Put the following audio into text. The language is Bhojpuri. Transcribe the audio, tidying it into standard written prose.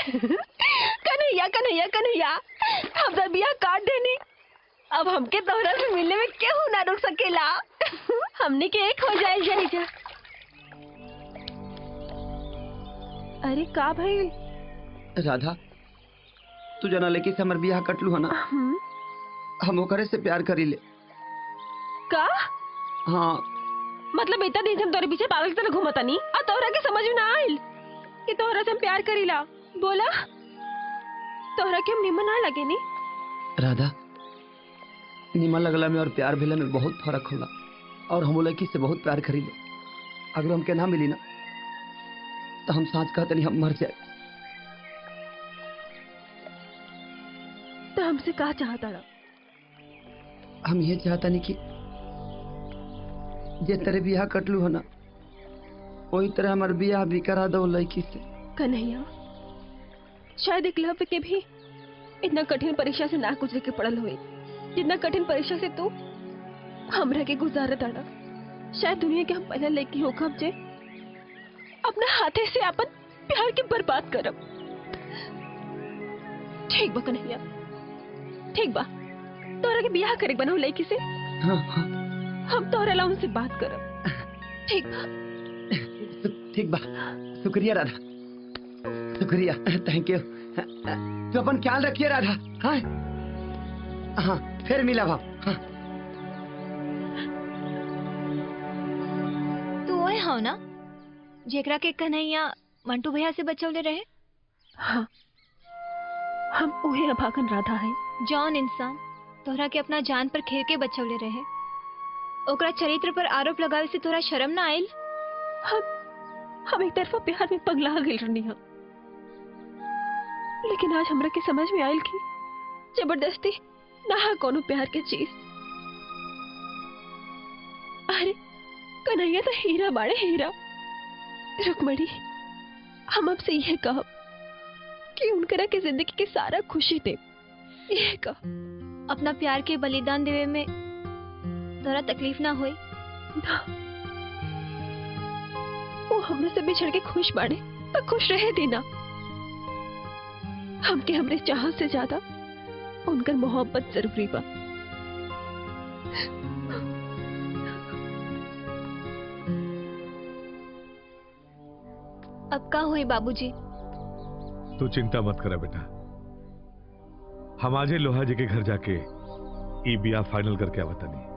कन्हैया कन्हैया कन्हैया, हम तो बिया काट देनी। अब हमके तोहरा से मिलने में केहू ना रुक सकेला। हमने के एक हो जाए जा। अरे का भाई राधा, तू जना लेके से हमर बियाह कटलू है ना, हम ओकरे से प्यार करी ले। का? हाँ मतलब इतना दिन से हम तोरे पीछे पागल की तरह घूमता नहीं और तोहरा के समझ में ना आइल कि तोहरा से हम प्यार करीला। बोला तोहरा के हम निमन ना लगे नी? राधा, निमन लगला में और प्यार भेला में बहुत फर्क होला। और हम लड़की से बहुत प्यार करी ले। अगर हमके ना मिली ना तो हम सांच कहते नहीं हम मर जाए। तो हमसे कहा चाहता ना? हम ये चाहता नहीं कि जे तेरे बियाह कटलू है ना, वही तरह हमारे बियाह भी करा दो लड़की से। कन्हैया, शायद एकलव्य के भी इतना कठिन परीक्षा से ना गुजरे के पड़ल हुए जितना कठिन परीक्षा से तू हमरा के गुजारत आना। शायद दुनिया के हम पहले लड़की हो कब जे अपना हाथे से अपन प्यार के बर्बाद करब। ठीक बा कन्हैया, ठीक बा, तोहरा के बियाह करे बनाओ लड़की से। हाँ हाँ, हम तोहरा ला उनसे बात करब। ठीक बा? ठीक बा। शुक्रिया राधा, शुक्रिया, थैंक यू। तू अपन ख्याल रखिए राधा। हाँ हाँ, फिर मिला भाव। हाँ। तू ओए हाउ ना जेकरा के कन्हैया मंटू भैया से बचौले रहे? हाँ, हम उहे अभागन राधा है। जौन इंसान तोहरा के अपना जान पर खेल के बचौले रहे, ओकरा चरित्र पर आरोप लगावे से तोहरा शर्म ना आइल? हम एक तरफा प्यार में पगला गइल रहनी है, लेकिन आज हमरा के समझ में आइल कि जबरदस्ती ना कोनो प्यार के चीज। अरे कन्हैया तो हीरा बाड़े, हीरा। रुकमणी, हम आपसे यह कहब कि उनकरा के जिंदगी की सारा खुशी दे। यह कह अपना प्यार के बलिदान देवे में तोरा तकलीफ ना होई? ना, वो हमने से बिछड़ के खुश बाड़े तो खुश रहे देना। हमके हमरे चाह से ज्यादा उनकर मोहब्बत जरूरी बा। अब का हुई बाबूजी? तू चिंता मत करा बेटा, हम आजे लोहा जी के घर जाके ई बिया फाइनल करके आवतानी।